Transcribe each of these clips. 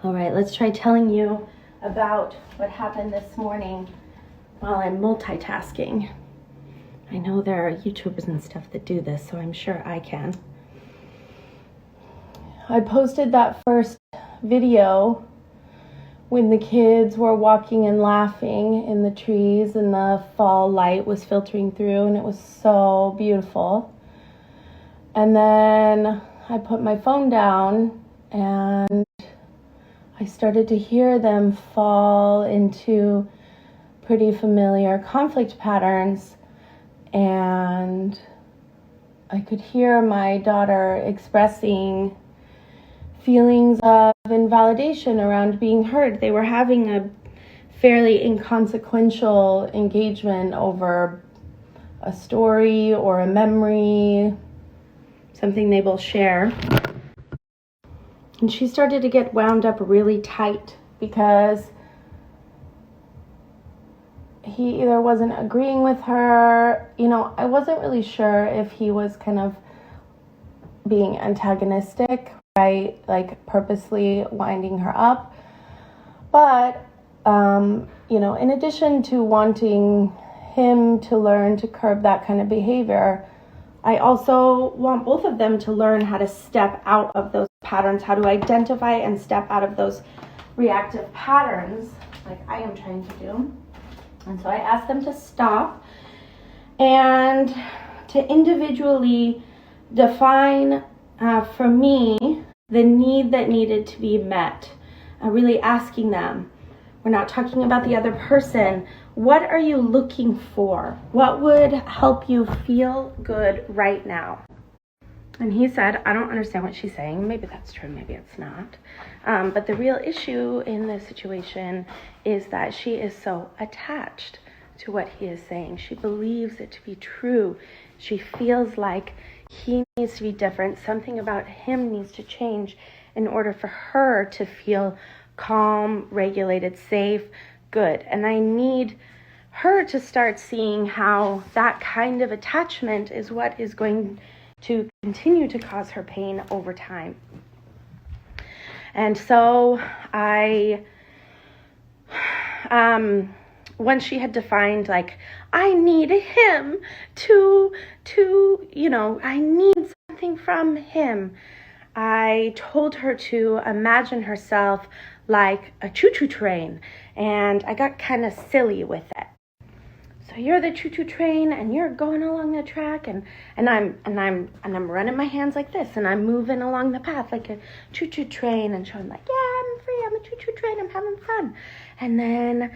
All right, let's try telling you about what happened this morning while I'm multitasking. I know there are YouTubers and stuff that do this, so I'm sure I can. I posted that first video when the kids were walking and laughing in the trees and the fall light was filtering through, and it was so beautiful. And then I put my phone down and I started to hear them fall into pretty familiar conflict patterns, and I could hear my daughter expressing feelings of invalidation around being heard. They were having a fairly inconsequential engagement over a story or a memory, something they both share. And she started to get wound up really tight because he either wasn't agreeing with her. I wasn't really sure if he was kind of being antagonistic, right? Like purposely winding her up. But, in addition to wanting him to learn to curb that kind of behavior, I also want both of them to learn how to step out of those patterns, how to identify and step out of those reactive patterns, like I am trying to do. And so I asked them to stop and to individually define for me the need that needed to be met. Really asking them, we're not talking about the other person. What are you looking for? What would help you feel good right now? And he said, I don't understand what she's saying. Maybe that's true, maybe it's not. But the real issue in this situation is that she is so attached to what he is saying. She believes it to be true. She feels like he needs to be different. Something about him needs to change in order for her to feel calm, regulated, safe, good. And I need her to start seeing how that kind of attachment is what is going to continue to cause her pain over time. And so once she had defined, I need him to I need something from him, I told her to imagine herself like a choo-choo train, and I got kind of silly with it. So you're the choo-choo train, and you're going along the track, and I'm running my hands like this, and I'm moving along the path like a choo-choo train, and showing like, yeah, I'm free, I'm a choo-choo train, I'm having fun. And then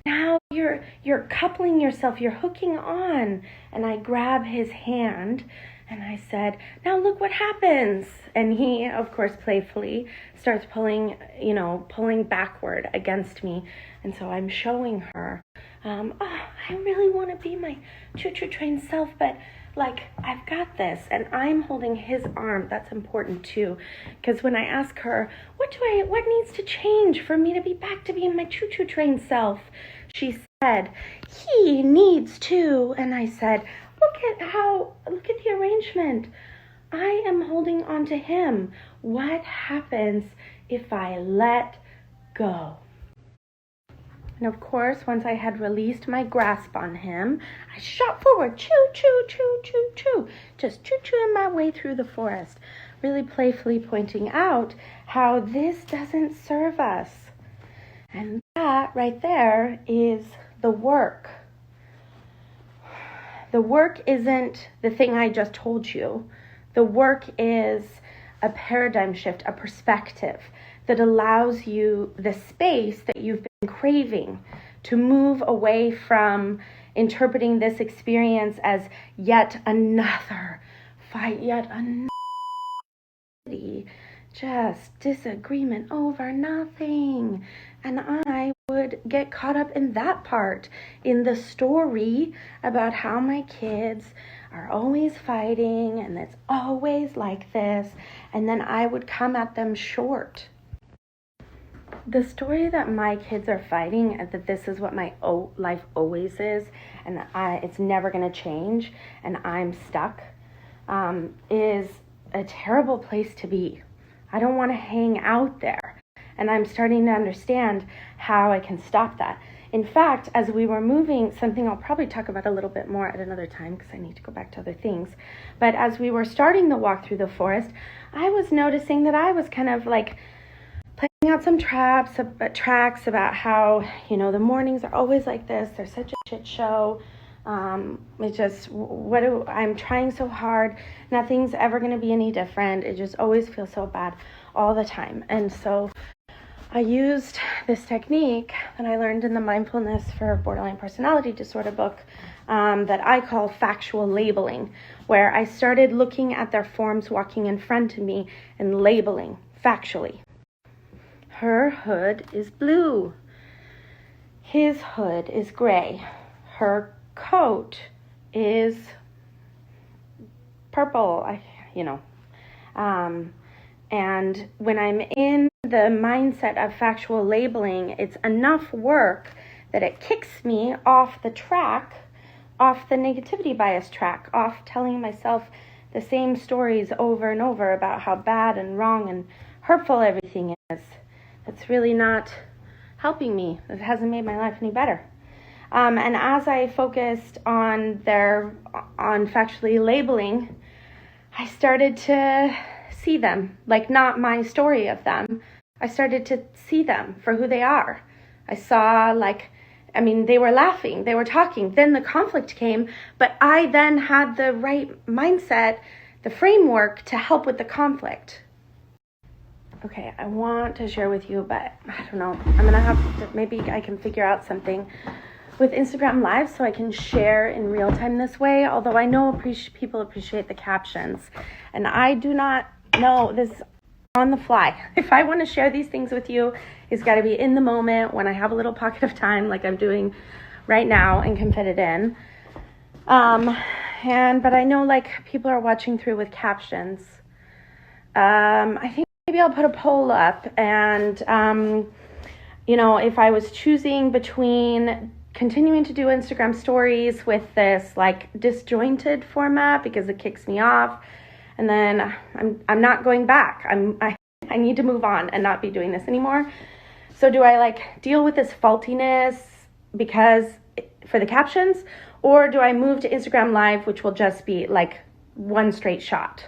now you're coupling yourself, you're hooking on, and I grab his hand, and I said, now look what happens. And he, of course, playfully starts pulling backward against me. And so I'm showing her, I really want to be my choo-choo train self, but I've got this. And I'm holding his arm. That's important too. Because when I ask her, what needs to change for me to be back to being my choo-choo train self? She said, he needs to. And I said, look at the arrangement. I am holding on to him. What happens if I let go? And of course, once I had released my grasp on him, I shot forward, choo, choo, choo, choo, choo, just choo-chooing my way through the forest, really playfully pointing out how this doesn't serve us. And that right there is the work. The work isn't the thing I just told you. The work is a paradigm shift, a perspective that allows you the space that you've been craving to move away from interpreting this experience as yet another fight, yet another just disagreement over nothing. And I would get caught up in that part, in the story about how my kids are always fighting and it's always like this, and then I would come at them short. The story that my kids are fighting, that this is what my life always is, and it's never going to change, and I'm stuck, is a terrible place to be. I don't want to hang out there. And I'm starting to understand how I can stop that. In fact, as we were moving, something I'll probably talk about a little bit more at another time because I need to go back to other things. But as we were starting the walk through the forest, I was noticing that I was kind of like playing out some tracks about how, the mornings are always like this. They're such a shit show. It's just, I'm trying so hard. Nothing's ever going to be any different. It just always feels so bad all the time. And so I used this technique that I learned in the Mindfulness for Borderline Personality Disorder book that I call factual labeling, where I started looking at their forms walking in front of me and labeling factually. Her hood is blue. His hood is gray. Her coat is purple, and when I'm in the mindset of factual labeling, it's enough work that it kicks me off the track, off the negativity bias track, off telling myself the same stories over and over about how bad and wrong and hurtful everything is. It's really not helping me. It hasn't made my life any better. And as I focused on factually labeling, I started to see them, like not my story of them. I started to see them for who they are. I saw they were laughing, they were talking, then the conflict came, but I then had the right mindset, the framework to help with the conflict. Okay, I want to share with you, but I don't know. I'm going to have to, maybe I can figure out something with Instagram Live so I can share in real time this way, although I know people appreciate the captions. And I do not know this on the fly. If I want to share these things with you, it's got to be in the moment when I have a little pocket of time like I'm doing right now and can fit it in. But I know people are watching through with captions. I think maybe I'll put a poll up and, if I was choosing between continuing to do Instagram stories with this disjointed format because it kicks me off, and then I'm not going back. I need to move on and not be doing this anymore. So do I deal with this faultiness because for the captions, or do I move to Instagram Live, which will just be one straight shot?